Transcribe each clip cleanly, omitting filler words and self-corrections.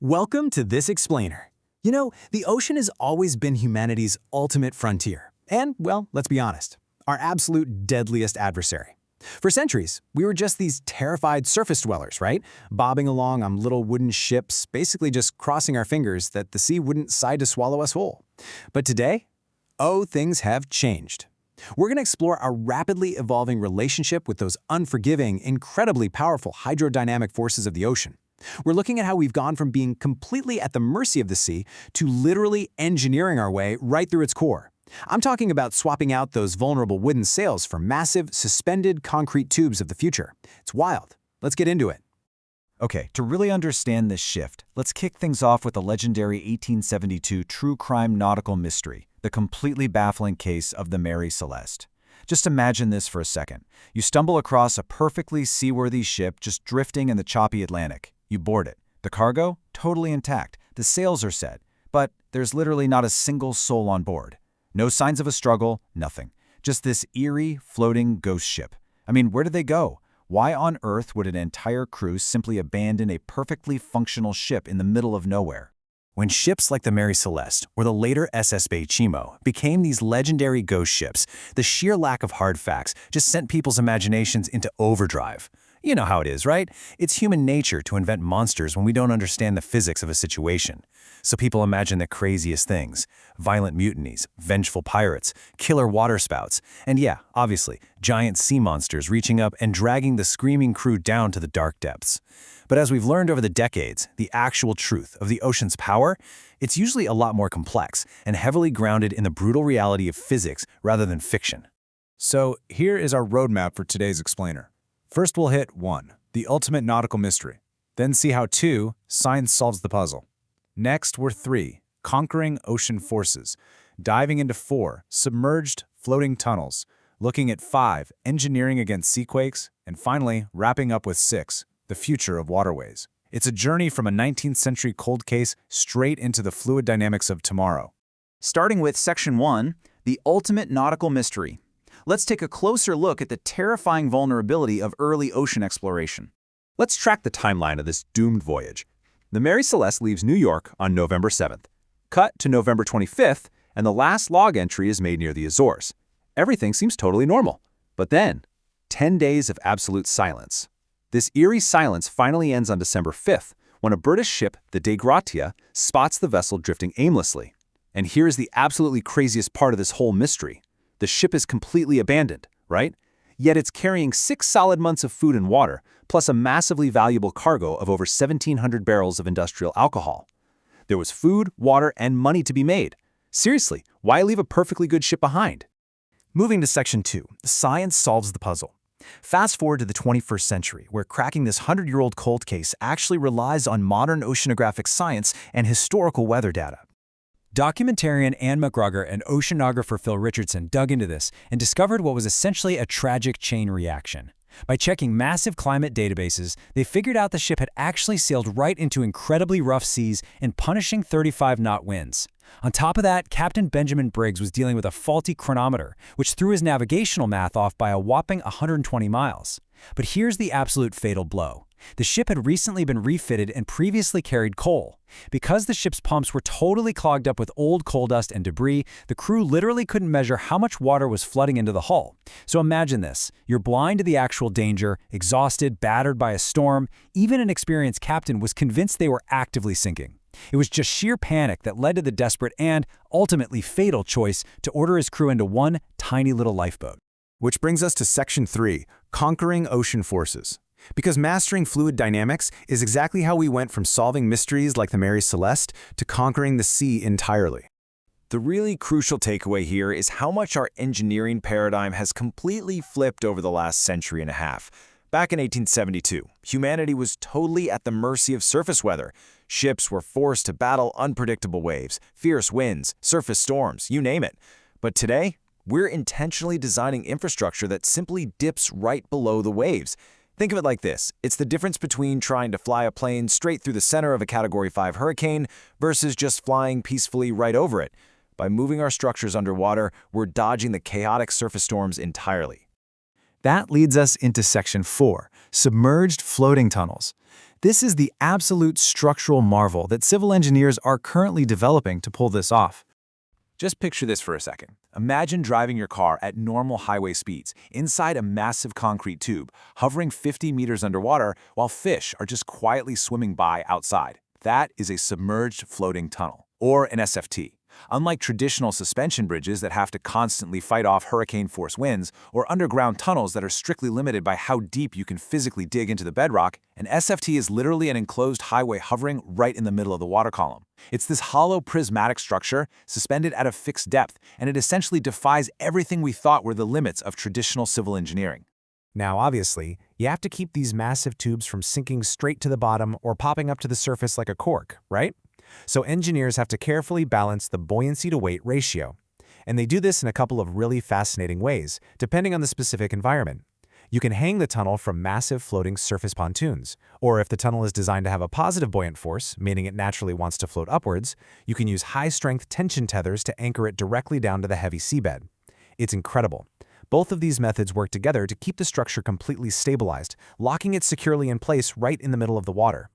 Welcome to This Explainer. You know, the ocean has always been humanity's ultimate frontier. And, well, let's be honest, our absolute deadliest adversary. For centuries, we were just these terrified surface dwellers, right? Bobbing along on little wooden ships, basically just crossing our fingers that the sea wouldn't decide to swallow us whole. But today, things have changed. We're going to explore our rapidly evolving relationship with those unforgiving, incredibly powerful hydrodynamic forces of the ocean. We're looking at how we've gone from being completely at the mercy of the sea to literally engineering our way right through its core. I'm talking about swapping out those vulnerable wooden sails for massive, suspended concrete tubes of the future. It's wild. Let's get into it. Okay, to really understand this shift, let's kick things off with the legendary 1872 true crime nautical mystery, the completely baffling case of the Mary Celeste. Just imagine this for a second. You stumble across a perfectly seaworthy ship just drifting in the choppy Atlantic. You board it. The cargo? Totally intact. The sails are set. But there's literally not a single soul on board. No signs of a struggle, nothing. Just this eerie, floating ghost ship. I mean, where did they go? Why on earth would an entire crew simply abandon a perfectly functional ship in the middle of nowhere? When ships like the Mary Celeste or the later SS Bay Chimo became these legendary ghost ships, the sheer lack of hard facts just sent people's imaginations into overdrive. You know how it is, right? It's human nature to invent monsters when we don't understand the physics of a situation. So people imagine the craziest things: violent mutinies, vengeful pirates, killer waterspouts, and yeah, obviously, giant sea monsters reaching up and dragging the screaming crew down to the dark depths. But as we've learned over the decades, the actual truth of the ocean's power, it's usually a lot more complex and heavily grounded in the brutal reality of physics rather than fiction. So here is our roadmap for today's explainer. First, we'll hit 1, the ultimate nautical mystery. Then see how 2, science solves the puzzle. Next, we're 3, conquering ocean forces. Diving into 4, submerged floating tunnels. Looking at 5, engineering against seaquakes. And finally, wrapping up with 6, the future of waterways. It's a journey from a 19th century cold case straight into the fluid dynamics of tomorrow. Starting with Section 1, the ultimate nautical mystery. Let's take a closer look at the terrifying vulnerability of early ocean exploration. Let's track the timeline of this doomed voyage. The Mary Celeste leaves New York on November 7th. Cut to November 25th, and the last log entry is made near the Azores. Everything seems totally normal. But then, 10 days of absolute silence. This eerie silence finally ends on December 5th, when a British ship, the Dei Gratia, spots the vessel drifting aimlessly. And here's the absolutely craziest part of this whole mystery. The ship is completely abandoned, right? Yet it's carrying 6 solid months of food and water, plus a massively valuable cargo of over 1,700 barrels of industrial alcohol. There was food, water, and money to be made. Seriously, why leave a perfectly good ship behind? Moving to Section 2, science solves the puzzle. Fast forward to the 21st century, where cracking this 100-year-old cold case actually relies on modern oceanographic science and historical weather data. Documentarian Anne McGruger and oceanographer Phil Richardson dug into this and discovered what was essentially a tragic chain reaction. By checking massive climate databases, they figured out the ship had actually sailed right into incredibly rough seas and punishing 35-knot winds. On top of that, Captain Benjamin Briggs was dealing with a faulty chronometer, which threw his navigational math off by a whopping 120 miles. But here's the absolute fatal blow. The ship had recently been refitted and previously carried coal. Because the ship's pumps were totally clogged up with old coal dust and debris, the crew literally couldn't measure how much water was flooding into the hull. So imagine this. You're blind to the actual danger, exhausted, battered by a storm. Even an experienced captain was convinced they were actively sinking. It was just sheer panic that led to the desperate and, ultimately fatal choice to order his crew into one tiny little lifeboat. Which brings us to Section 3, conquering ocean forces. Because mastering fluid dynamics is exactly how we went from solving mysteries like the Mary Celeste to conquering the sea entirely. The really crucial takeaway here is how much our engineering paradigm has completely flipped over the last century and a half. Back in 1872, humanity was totally at the mercy of surface weather. Ships were forced to battle unpredictable waves, fierce winds, surface storms, you name it. But today, we're intentionally designing infrastructure that simply dips right below the waves. Think of it like this. It's the difference between trying to fly a plane straight through the center of a Category 5 hurricane versus just flying peacefully right over it. By moving our structures underwater, we're dodging the chaotic surface storms entirely. That leads us into Section 4, submerged floating tunnels. This is the absolute structural marvel that civil engineers are currently developing to pull this off. Just picture this for a second. Imagine driving your car at normal highway speeds inside a massive concrete tube, hovering 50 meters underwater while fish are just quietly swimming by outside. That is a submerged floating tunnel, or an SFT. Unlike traditional suspension bridges that have to constantly fight off hurricane-force winds, or underground tunnels that are strictly limited by how deep you can physically dig into the bedrock, an SFT is literally an enclosed highway hovering right in the middle of the water column. It's this hollow prismatic structure suspended at a fixed depth, and it essentially defies everything we thought were the limits of traditional civil engineering. Now, obviously, you have to keep these massive tubes from sinking straight to the bottom or popping up to the surface like a cork, right? So engineers have to carefully balance the buoyancy-to-weight ratio. And they do this in a couple of really fascinating ways, depending on the specific environment. You can hang the tunnel from massive floating surface pontoons, or if the tunnel is designed to have a positive buoyant force, meaning it naturally wants to float upwards, you can use high-strength tension tethers to anchor it directly down to the heavy seabed. It's incredible. Both of these methods work together to keep the structure completely stabilized, locking it securely in place right in the middle of the water.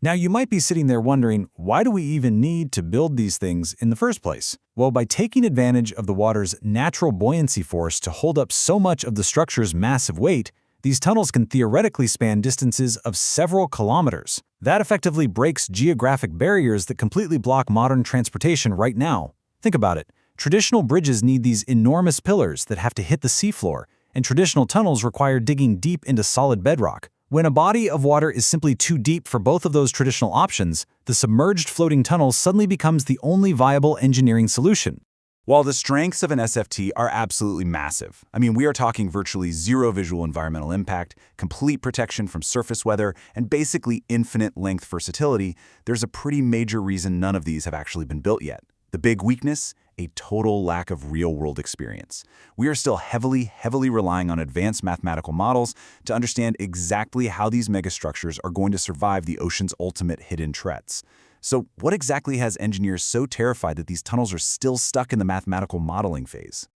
Now, you might be sitting there wondering, why do we even need to build these things in the first place? Well, by taking advantage of the water's natural buoyancy force to hold up so much of the structure's massive weight, these tunnels can theoretically span distances of several kilometers. That effectively breaks geographic barriers that completely block modern transportation right now. Think about it. Traditional bridges need these enormous pillars that have to hit the seafloor, and traditional tunnels require digging deep into solid bedrock. When a body of water is simply too deep for both of those traditional options, the submerged floating tunnel suddenly becomes the only viable engineering solution. While the strengths of an SFT are absolutely massive, we are talking virtually zero visual environmental impact, complete protection from surface weather, and basically infinite length versatility, there's a pretty major reason none of these have actually been built yet. The big weakness? A total lack of real-world experience. We are still heavily relying on advanced mathematical models to understand exactly how these megastructures are going to survive the ocean's ultimate hidden threats. So what exactly has engineers so terrified that these tunnels are still stuck in the mathematical modeling phase?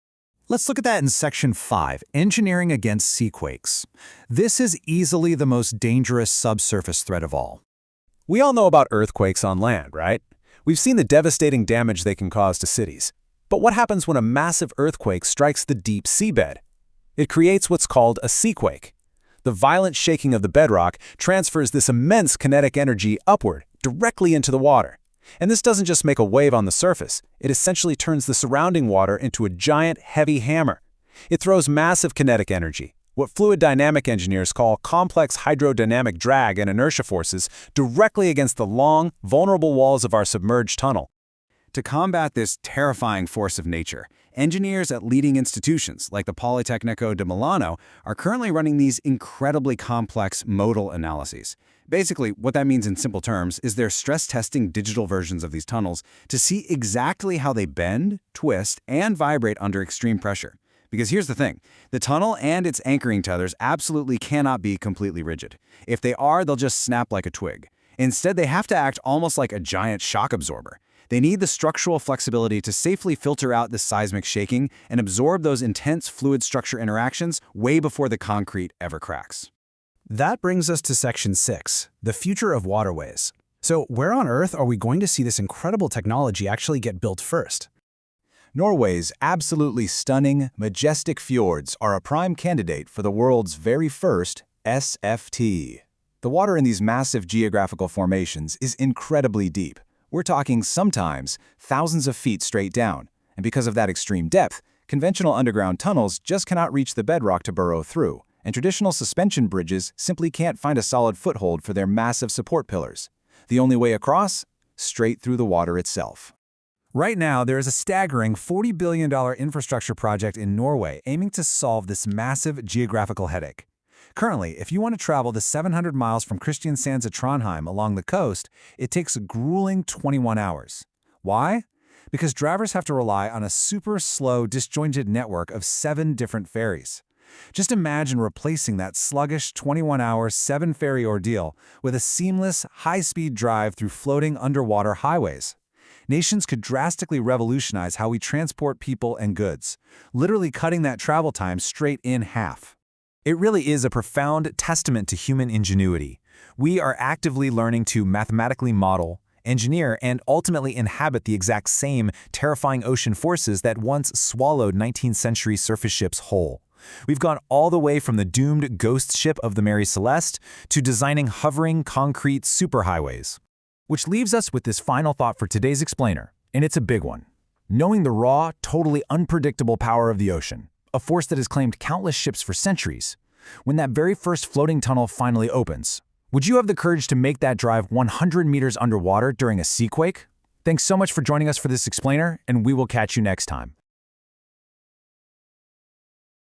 Let's look at that in Section 5, Engineering Against Seaquakes. This is easily the most dangerous subsurface threat of all. We all know about earthquakes on land, right? We've seen the devastating damage they can cause to cities. But what happens when a massive earthquake strikes the deep seabed? It creates what's called a seaquake. The violent shaking of the bedrock transfers this immense kinetic energy upward, directly into the water. And this doesn't just make a wave on the surface, it essentially turns the surrounding water into a giant, heavy hammer. It throws massive kinetic energy, what fluid dynamic engineers call complex hydrodynamic drag and inertia forces, directly against the long, vulnerable walls of our submerged tunnel. To combat this terrifying force of nature, engineers at leading institutions like the Politecnico di Milano are currently running these incredibly complex modal analyses. Basically, what that means in simple terms is they're stress testing digital versions of these tunnels to see exactly how they bend, twist, and vibrate under extreme pressure. Because here's the thing, the tunnel and its anchoring tethers absolutely cannot be completely rigid. If they are, they'll just snap like a twig. Instead, they have to act almost like a giant shock absorber. They need the structural flexibility to safely filter out the seismic shaking and absorb those intense fluid structure interactions way before the concrete ever cracks. That brings us to Section 6, the future of waterways. So where on Earth are we going to see this incredible technology actually get built first? Norway's absolutely stunning, majestic fjords are a prime candidate for the world's very first SFT. The water in these massive geographical formations is incredibly deep. We're talking sometimes thousands of feet straight down, and because of that extreme depth, conventional underground tunnels just cannot reach the bedrock to burrow through, and traditional suspension bridges simply can't find a solid foothold for their massive support pillars. The only way across? Straight through the water itself. Right now, there is a staggering $40 billion infrastructure project in Norway aiming to solve this massive geographical headache. Currently, if you want to travel the 700 miles from Kristiansand to Trondheim along the coast, it takes a grueling 21 hours. Why? Because drivers have to rely on a super slow, disjointed network of 7 different ferries. Just imagine replacing that sluggish 21-hour, 7-ferry ordeal with a seamless, high-speed drive through floating underwater highways. Nations could drastically revolutionize how we transport people and goods, literally cutting that travel time straight in half. It really is a profound testament to human ingenuity. We are actively learning to mathematically model, engineer, and ultimately inhabit the exact same terrifying ocean forces that once swallowed 19th century surface ships whole. We've gone all the way from the doomed ghost ship of the Mary Celeste to designing hovering concrete superhighways. Which leaves us with this final thought for today's explainer, and it's a big one. Knowing the raw, totally unpredictable power of the ocean, a force that has claimed countless ships for centuries, when that very first floating tunnel finally opens, would you have the courage to make that drive 100 meters underwater during a seaquake? Thanks so much for joining us for this explainer, and we will catch you next time.